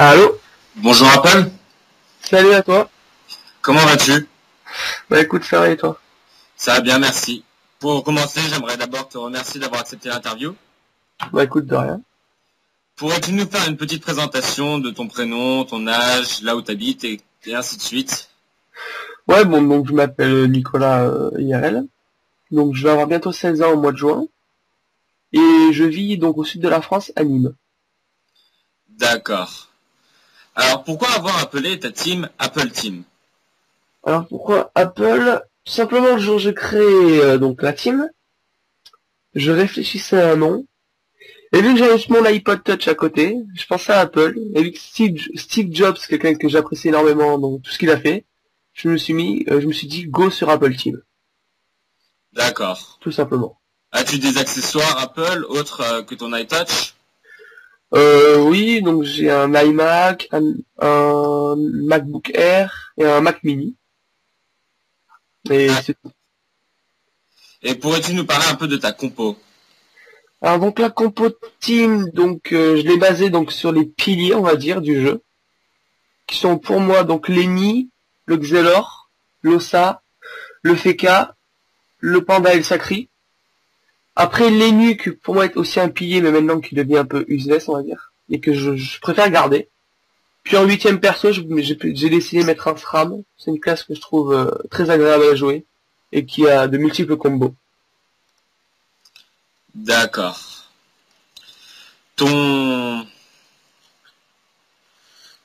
Allô? Bonjour Apple, Salut à toi. comment vas-tu? Bah écoute, ça va et toi? Ça va bien, merci. Pour commencer, j'aimerais d'abord te remercier d'avoir accepté l'interview. Bah écoute, de rien. Pourrais-tu nous faire une petite présentation de ton prénom, ton âge, là où tu habites et ainsi de suite? Ouais, bon, donc je m'appelle Nicolas IRL. Donc je vais avoir bientôt 16 ans au mois de juin. Et je vis donc au sud de la France, à Nîmes. D'accord. Alors pourquoi avoir appelé ta team Apple Team? Alors pourquoi Apple? Tout simplement, le jour où j'ai créé donc la team, je réfléchissais à un nom. Et vu que j'avais juste mon iPod Touch à côté, je pensais à Apple. Et vu que Steve Jobs, c'est quelqu'un que j'apprécie énormément, donc tout ce qu'il a fait, je me suis dit go sur Apple Team, D'accord. tout simplement. As-tu des accessoires Apple autres que ton iTouch? Oui, donc j'ai un iMac, un MacBook Air et un Mac Mini. Et Ah, c'est tout. et pourrais-tu nous parler un peu de ta compo? Alors donc la compo team, donc je l'ai basée donc sur les piliers, on va dire, du jeu, qui sont pour moi donc l'Eni, le Xelor, l'Ossa, le Feka, le Panda et le Sacri. Après l'Enu, qui pour moi est aussi un pilier, mais maintenant qui devient un peu useless, on va dire, et que je préfère garder. Puis en huitième perso, j'ai décidé de mettre un SRAM. C'est une classe que je trouve très agréable à jouer et qui a de multiples combos. D'accord. Ton,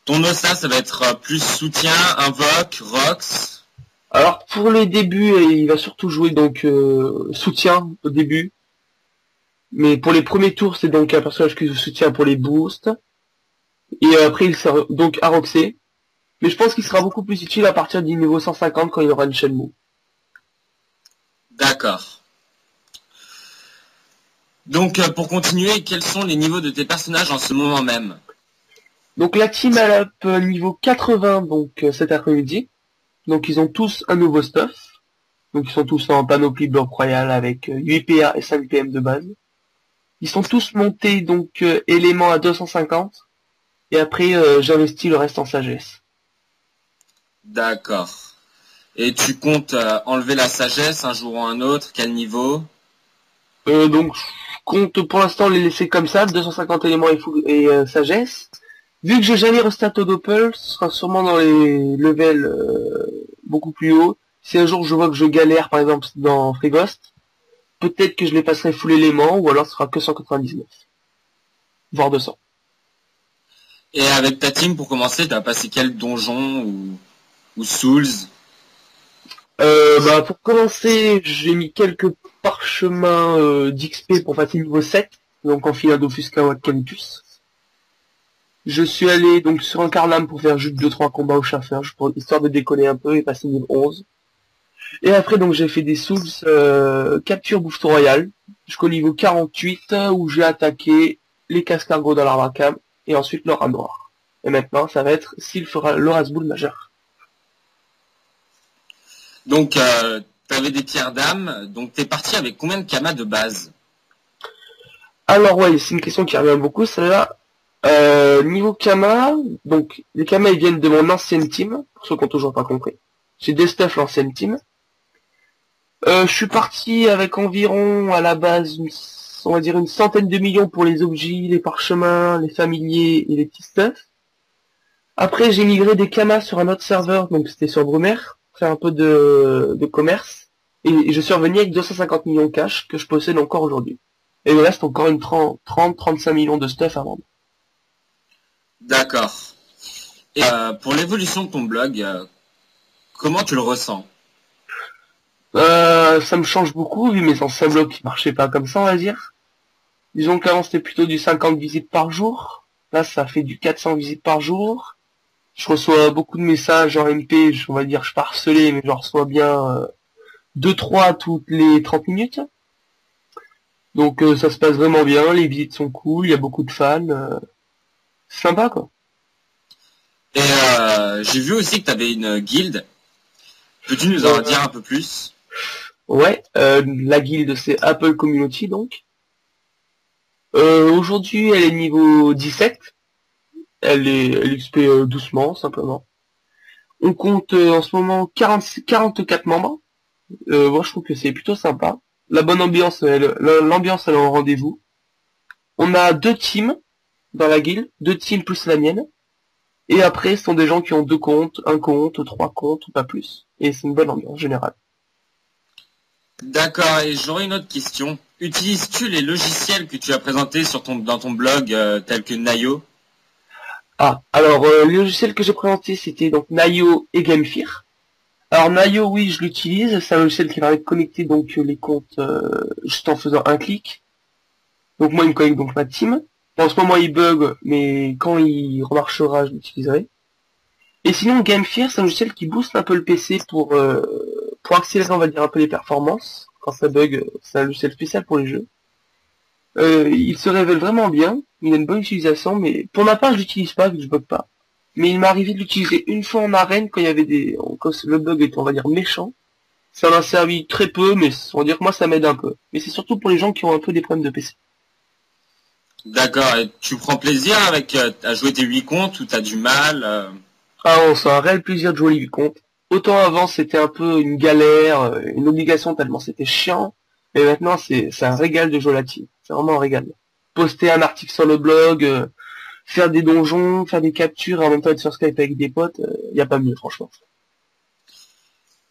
ton OSA, ça va être plus soutien, invoque, rox. Alors pour les débuts, il va surtout jouer donc soutien au début. Mais pour les premiers tours, c'est donc un personnage qui soutient pour les boosts. Et après, il sert donc à Roxé. Mais je pense qu'il sera beaucoup plus utile à partir du niveau 150 quand il aura une Shenmue. D'accord. Donc, pour continuer, quels sont les niveaux de tes personnages en ce moment même? Donc la team elle up niveau 80 donc cet après-midi. Donc ils ont tous un nouveau stuff. Donc ils sont tous en panoplie bloc royal avec 8 PA et 5 PM de base. Ils sont tous montés donc éléments à 250. Et après j'investis le reste en sagesse. D'accord. Et tu comptes enlever la sagesse un jour ou un autre? Quel niveau? Donc je compte pour l'instant les laisser comme ça, 250 éléments et sagesse. Vu que j'ai jamais resté au doppel, ce sera sûrement dans les levels beaucoup plus hauts. Si un jour je vois que je galère par exemple dans Freeghost, peut-être que je les passerai full élément ou alors ce sera que 199, voire 200. Et avec ta team, pour commencer, t'as passé quel donjon ou Souls? Bah pour commencer, j'ai mis quelques parchemins d'XP pour passer niveau 7, donc en fila d'Offusca ou Acanthus. Je suis allé donc sur un Carnam pour faire juste 2-3 combats au chauffeur, histoire de décoller un peu et passer niveau 11. Et après donc j'ai fait des Souls capture bouffe royale jusqu'au niveau 48 où j'ai attaqué les cascargots dans l'Arvacam et ensuite le rat noir. Et maintenant ça va être s'il fera le Rasboul majeur. Donc, t'avais des pierres d'âme. Donc, t'es parti avec combien de kamas de base? Alors ouais, c'est une question qui revient beaucoup celle-là. Niveau Kama, donc les Kama ils viennent de mon ancienne team, pour ceux qui ont toujours pas compris. J'ai des stuff l'ancienne team. Je suis parti avec environ à la base, on va dire une centaine de millions pour les objets, les parchemins, les familiers et les petits stuff. Après j'ai migré des Kamas sur un autre serveur, donc c'était sur Brumaire, pour faire un peu de commerce. Et je suis revenu avec 250 millions cash que je possède encore aujourd'hui. Et il me reste encore une 30-35 millions de stuff à vendre. D'accord. Et pour l'évolution de ton blog, comment tu le ressens? Ça me change beaucoup vu mes anciens blogs qui marchaient pas comme ça, on va dire. Disons qu'avant c'était plutôt du 50 visites par jour. Là, ça fait du 400 visites par jour. Je reçois beaucoup de messages en MP, on va dire, je suis pas harcelé, mais je reçois bien 2-3 toutes les 30 minutes. Donc ça se passe vraiment bien, les visites sont cool, il y a beaucoup de fans. C'est sympa quoi. Et j'ai vu aussi que t'avais une guilde. Peux-tu nous en Euh, dire un peu plus? ouais, la guilde c'est Apple Community donc. Aujourd'hui elle est niveau 17. Elle XP doucement, simplement. On compte en ce moment 44 membres. Moi, je trouve que c'est plutôt sympa. La bonne ambiance, l'ambiance, elle est au rendez-vous. On a 2 teams dans la guilde, 2 teams plus la mienne. Et après, ce sont des gens qui ont 2 comptes, un compte, 3 comptes, ou pas plus. Et c'est une bonne ambiance générale. D'accord, et j'aurais une autre question. Utilises-tu les logiciels que tu as présentés dans ton blog, tels que Nayo? Ah, alors les logiciels que j'ai présentés, c'était donc Nayo et Gamefear. Alors Nayo, oui, je l'utilise. C'est un logiciel qui permet de connecter donc les comptes juste en faisant un clic. Donc moi, il me connecte donc ma team. En ce moment, il bug, mais quand il remarchera, je l'utiliserai. Et sinon, Gamefear, c'est un logiciel qui booste un peu le PC pour accélérer, on va dire, un peu les performances. Quand ça bug, c'est un logiciel spécial pour les jeux. Il se révèle vraiment bien, il a une bonne utilisation, mais pour ma part, je l'utilise pas, vu que je bug pas. Mais il m'est arrivé de l'utiliser une fois en arène quand il y avait quand le bug était, on va dire, méchant. Ça en a servi très peu, mais on va dire que moi, ça m'aide un peu. Mais c'est surtout pour les gens qui ont un peu des problèmes de PC. D'accord, et tu prends plaisir à jouer tes 8 comptes ou t'as du mal Ah, c'est un réel plaisir de jouer les 8 comptes. Autant avant, c'était un peu une galère, une obligation tellement c'était chiant. Mais maintenant, c'est un régal de jouer la team. C'est vraiment un régal. Poster un article sur le blog, faire des donjons, faire des captures et en même temps être sur Skype avec des potes, y a pas mieux, franchement.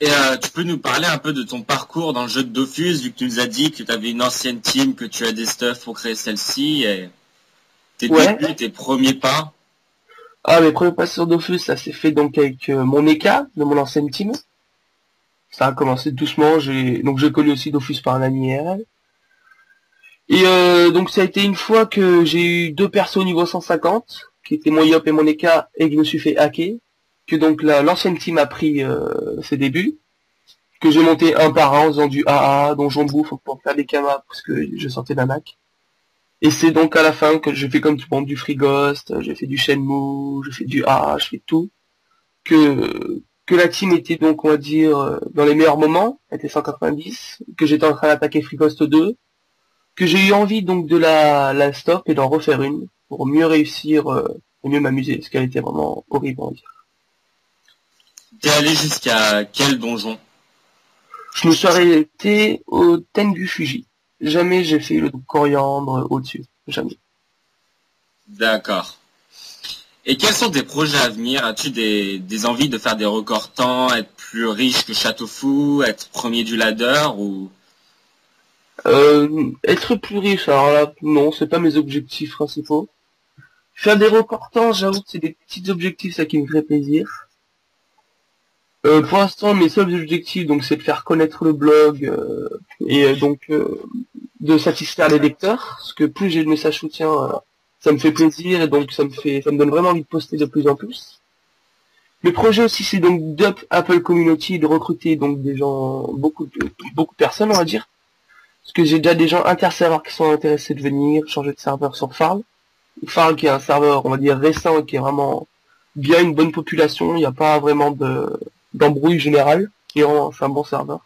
Et tu peux nous parler un peu de ton parcours dans le jeu de Dofus, vu que tu nous as dit que tu avais une ancienne team, que tu as des stuff pour créer celle-ci, et tes Ouais. débuts, tes premiers pas. Ah, mes premiers passes sur Dofus, ça s'est fait donc avec mon Eka, de mon ancienne team. Ça a commencé doucement, donc j'ai connu aussi Dofus par un ami IRL. Et donc ça a été une fois que j'ai eu 2 persos au niveau 150, qui étaient mon Yop et mon Eka, et que je me suis fait hacker, que donc l'ancienne team a pris ses débuts, que j'ai monté un par un en faisant du AA, donjon bouffe pour faire des kamas, parce que je sortais d'un Mac. Et c'est donc à la fin que j'ai fait comme tout le monde du Free Ghost, j'ai fait du Shenmue, j'ai fait du AA, je fais tout, que la team était donc, on va dire, dans les meilleurs moments, elle était 190, que j'étais en train d'attaquer Free Ghost 2, que j'ai eu envie donc de la stop et d'en refaire une pour mieux réussir et mieux m'amuser, parce qu'elle était vraiment horrible, on va dire. T'es allé jusqu'à quel donjon? Je me suis arrêté au Tengu Fuji. Jamais j'ai fait le coriandre au-dessus. Jamais. D'accord. Et quels sont tes projets à venir? As-tu des envies de faire des records temps, être plus riche que Château Fou, être premier du ladder ou... Être plus riche, alors là, non, c'est pas mes objectifs principaux. Faire des records temps, j'avoue que c'est des petits objectifs, ça qui me ferait plaisir. Pour l'instant, mes seuls objectifs, donc, c'est de faire connaître le blog et donc de satisfaire les lecteurs, parce que plus j'ai de messages soutien, ça me fait plaisir et donc ça me donne vraiment envie de poster de plus en plus. Le projet aussi, c'est donc d'up Apple Community, de recruter donc des gens, beaucoup de personnes, on va dire, parce que j'ai déjà des gens interserveurs qui sont intéressés de venir changer de serveur sur Farl. Farl qui est un serveur, on va dire récent, et qui est vraiment bien une bonne population, il n'y a pas vraiment d'embrouille générale, et c'est un bon serveur.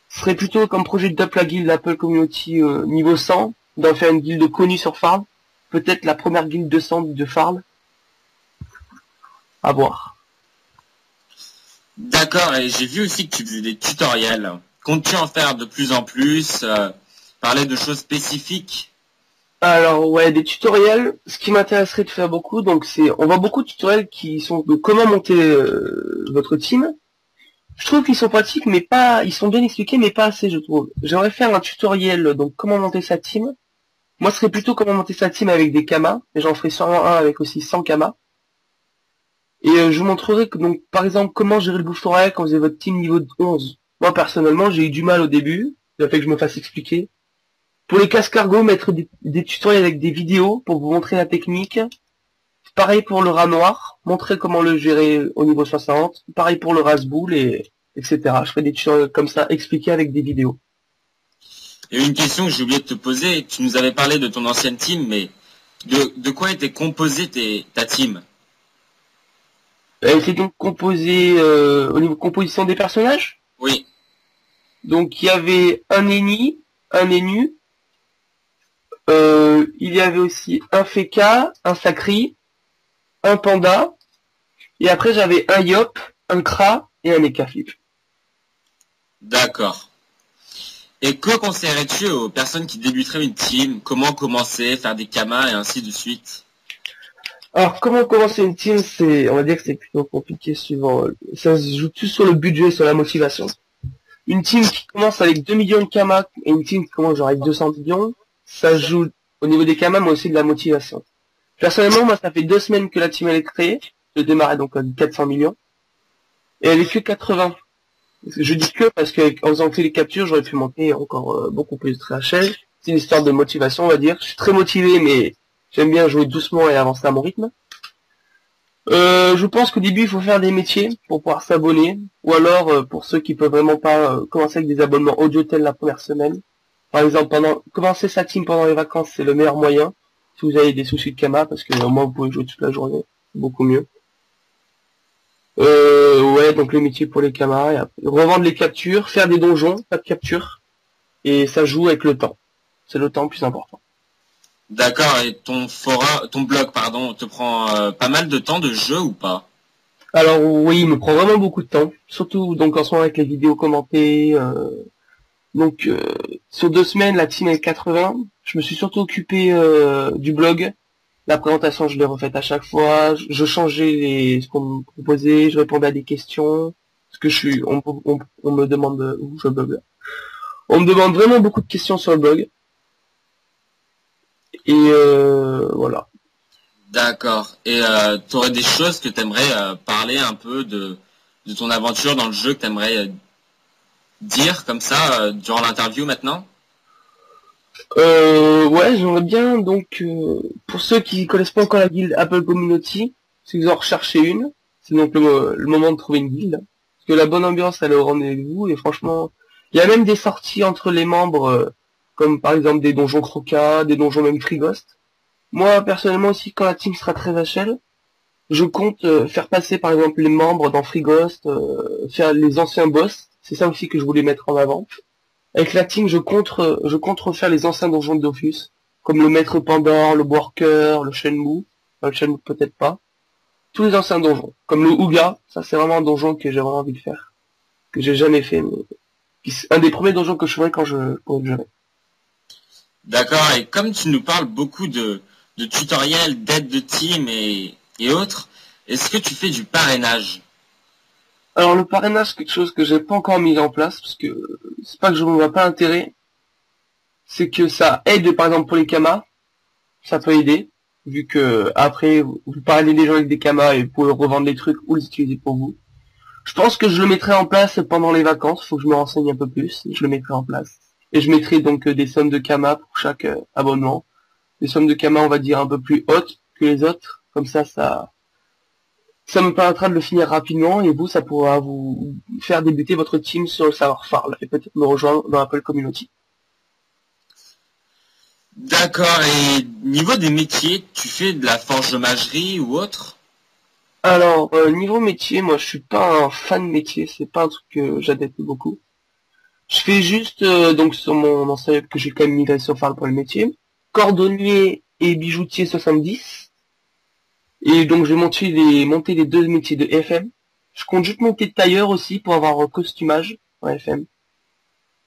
Ce serait plutôt comme projet d'up la guilde Apple Community niveau 100, d'en faire une guilde connue sur Farl, peut-être la première guilde 200 de Farl, à voir. D'accord, et j'ai vu aussi que tu faisais des tutoriels. Comptes-tu en faire de plus en plus, parler de choses spécifiques? Alors ouais, des tutoriels, ce qui m'intéresserait de faire beaucoup, donc on voit beaucoup de tutoriels qui sont de comment monter votre team. Je trouve qu'ils sont pratiques, mais pas, ils sont bien expliqués, mais pas assez, je trouve. J'aimerais faire un tutoriel, donc comment monter sa team. Moi, ce serait plutôt comment monter sa team avec des kamas, et j'en ferai sûrement un avec aussi 100 kamas. Et je vous montrerai que, donc, par exemple, comment gérer le bouffon quand vous avez votre team niveau 11. Moi, personnellement, j'ai eu du mal au début, ça fait que je me fasse expliquer. Pour les casse-cargo, mettre des tutoriels avec des vidéos pour vous montrer la technique. Pareil pour le rat noir, montrer comment le gérer au niveau 60. Pareil pour le rasboul et etc. Je ferai des tutoriels comme ça, expliqués avec des vidéos. Et une question que j'ai oublié de te poser, tu nous avais parlé de ton ancienne team, mais de quoi était composée ta team? C'est donc composé au niveau composition des personnages. Oui. Donc il y avait un Eni, un Enu, il y avait aussi un Feka, un Sakri, un panda, et après j'avais un yop, un kra et un mecha flip. D'accord. Et que conseillerais-tu aux personnes qui débuteraient une team? Comment commencer, faire des kamas et ainsi de suite? Alors comment commencer une team, on va dire que c'est plutôt compliqué suivant, ça se joue tout sur le budget, sur la motivation. Une team qui commence avec 2 millions de kamas et une team qui commence genre avec 200 millions, ça se joue au niveau des kamas mais aussi de la motivation. Personnellement, moi ça fait 2 semaines que la team elle est créée, je démarrais donc à 400 millions, et elle est que 80. Je dis que parce qu'en faisant que les captures, j'aurais pu monter encore beaucoup plus de HL. C'est une histoire de motivation, on va dire. Je suis très motivé, mais j'aime bien jouer doucement et avancer à mon rythme. Je pense qu'au début, il faut faire des métiers pour pouvoir s'abonner, ou alors pour ceux qui peuvent vraiment pas commencer avec des abonnements audio-tel la première semaine. Par exemple, commencer sa team pendant les vacances, c'est le meilleur moyen. Si vous avez des soucis de Kama, parce que au moins vous pouvez jouer toute la journée, c'est beaucoup mieux. Ouais, donc les métiers pour les Kama, et après, revendre les captures, faire des donjons, pas de captures, et ça joue avec le temps. C'est le temps le plus important. D'accord. Et ton blog, pardon, te prend pas mal de temps de jeu ou pas? Alors oui, il me prend vraiment beaucoup de temps, surtout donc en ce moment avec les vidéos commentées. Donc sur 2 semaines, la team est 80. Je me suis surtout occupé du blog. La présentation, je l'ai refaite à chaque fois. Je changeais ce qu'on me proposait, je répondais à des questions. Parce que on me demande où je blog. On me demande vraiment beaucoup de questions sur le blog. Et voilà. D'accord. Et t'aurais des choses que t'aimerais parler un peu de ton aventure dans le jeu que t'aimerais dire comme ça durant l'interview maintenant? Ouais, j'aimerais bien, donc, pour ceux qui connaissent pas encore la guilde Apple Community, si vous en recherchez une, c'est donc le moment de trouver une guilde. Parce que la bonne ambiance, elle est au rendez-vous, et franchement, il y a même des sorties entre les membres, comme par exemple des donjons Croca, des donjons même Free Ghost. Moi, personnellement aussi, quand la team sera très HL, je compte faire passer par exemple les membres dans Free Ghost, faire les anciens boss, c'est ça aussi que je voulais mettre en avant. Avec la team, je compte refaire les anciens donjons de Dofus, comme le Maître Pandore, le Worker, le Shenmue, le Shenmue peut-être pas, tous les anciens donjons, comme le Ouga, ça c'est vraiment un donjon que j'ai vraiment envie de faire, que j'ai jamais fait, mais un des premiers donjons que je ferai quand je pourrai le gérer. D'accord. Et comme tu nous parles beaucoup de tutoriels, d'aide de team et autres, est-ce que tu fais du parrainage? Alors le parrainage, c'est quelque chose que j'ai pas encore mis en place, parce que c'est pas que je ne vois pas l'intérêt, c'est que ça aide par exemple pour les kamas, ça peut aider, vu que après vous parlez les gens avec des kamas et vous pouvez revendre les trucs ou les utiliser pour vous. Je pense que je le mettrai en place pendant les vacances, faut que je me renseigne un peu plus, je le mettrai en place. Et je mettrai donc des sommes de Kama pour chaque abonnement. Des sommes de Kama, on va dire, un peu plus hautes que les autres. Comme ça me permettra de le finir rapidement et vous, ça pourra vous faire débuter votre team sur le savoir-faire et peut-être me rejoindre dans Apple Community. D'accord. Et niveau des métiers, tu fais de la forge-magerie ou autre? Alors, niveau métier, moi je suis pas un fan métier, c'est pas un truc que j'adepte beaucoup. Je fais juste, donc sur mon ancien que j'ai quand même migré sur Farl pour le métier, cordonnier et bijoutier 70. Et donc je vais monter les 2 métiers de FM. Je compte juste monter tailleur aussi pour avoir un costumage en FM.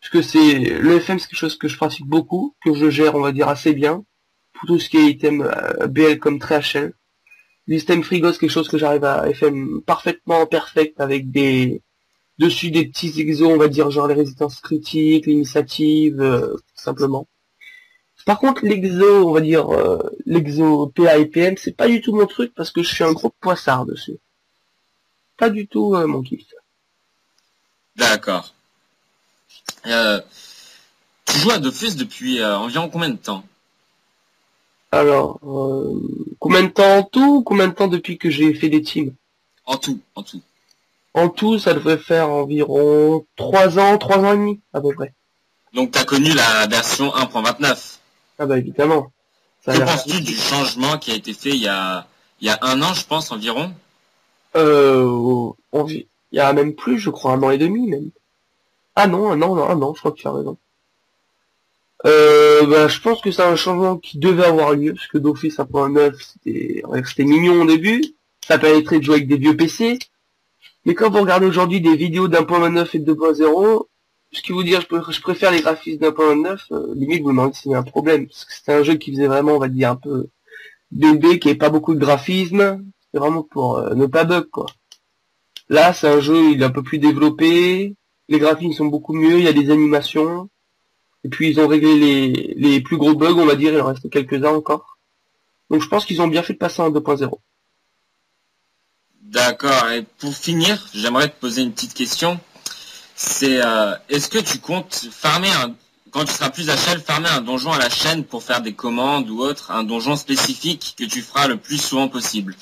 Parce que le FM c'est quelque chose que je pratique beaucoup, que je gère on va dire assez bien. Pour tout ce qui est item BL comme THL. L'Item Frigo c'est quelque chose que j'arrive à FM parfaitement perfect avec dessus des petits exos on va dire genre les résistances critiques, l'initiative, simplement. Par contre, l'exo, on va dire, l'exo PA et PM, c'est pas du tout mon truc parce que je suis un gros poissard dessus. Pas du tout mon kiff. D'accord. Euh, Tu joues à Dofus depuis environ combien de temps? Alors, combien de temps en tout? Combien de temps depuis que j'ai fait des teams? En tout, en tout. En tout, ça devrait faire environ 3 ans et demi, à peu près. Donc tu as connu la version 1.29. Ah bah évidemment, ça a Que l'air penses-tu du magnifique. changement qui a été fait il y a un an, je pense, environ? Il y a même plus, je crois, 1 an et demi même. Ah non, un an, je crois que tu as raison. Bah, je pense que c'est un changement qui devait avoir lieu, parce que d'office 1.9, c'était mignon au début, ça permettrait de jouer avec des vieux PC, mais quand vous regardez aujourd'hui des vidéos d'1.9 et de 2.0, ce qui vous dire, je préfère les graphismes d'1.9, limite vous me demandez s'il y a un problème, parce que c'était un jeu qui faisait vraiment, on va dire, un peu bébé, qui avait pas beaucoup de graphismes, c'est vraiment pour ne pas bug, quoi. Là, c'est un jeu, il est un peu plus développé, les graphismes sont beaucoup mieux, il y a des animations, et puis ils ont réglé les plus gros bugs, on va dire, il en reste quelques-uns encore. Donc je pense qu'ils ont bien fait de passer en 2.0. D'accord. Et pour finir, j'aimerais te poser une petite question. C'est est-ce que tu comptes quand tu seras plus à Shell, farmer un donjon à la chaîne pour faire des commandes ou autre, un donjon spécifique que tu feras le plus souvent possible?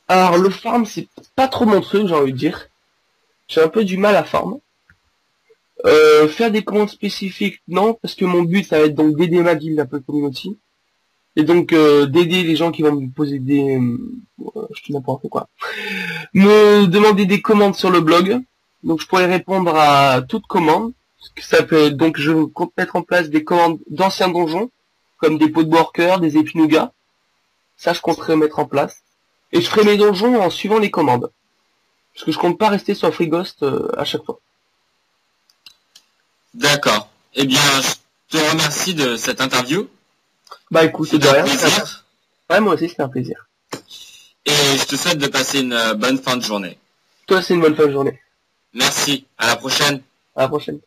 Alors le farm, c'est pas trop mon truc, j'ai envie de dire. J'ai un peu du mal à farm. Faire des commandes spécifiques, non, parce que mon but, ça va être donc d'aider ma guilde un peu community. Et donc d'aider les gens qui vont me poser je dis n'importe quoi. Me demander des commandes sur le blog. Donc je pourrais répondre à toute commande. Ça peut, donc je compte mettre en place des commandes d'anciens donjons, comme des pots de worker, des épinougas. Ça je compterai mettre en place. Et je ferai mes donjons en suivant les commandes. Parce que je compte pas rester sur Free Ghost à chaque fois. D'accord. Eh bien, je te remercie de cette interview. Bah écoute, de C'était un rien. plaisir. Ouais, moi aussi c'était un plaisir. Et je te souhaite de passer une bonne fin de journée. Toi c'est une bonne fin de journée. Merci. À la prochaine. À la prochaine.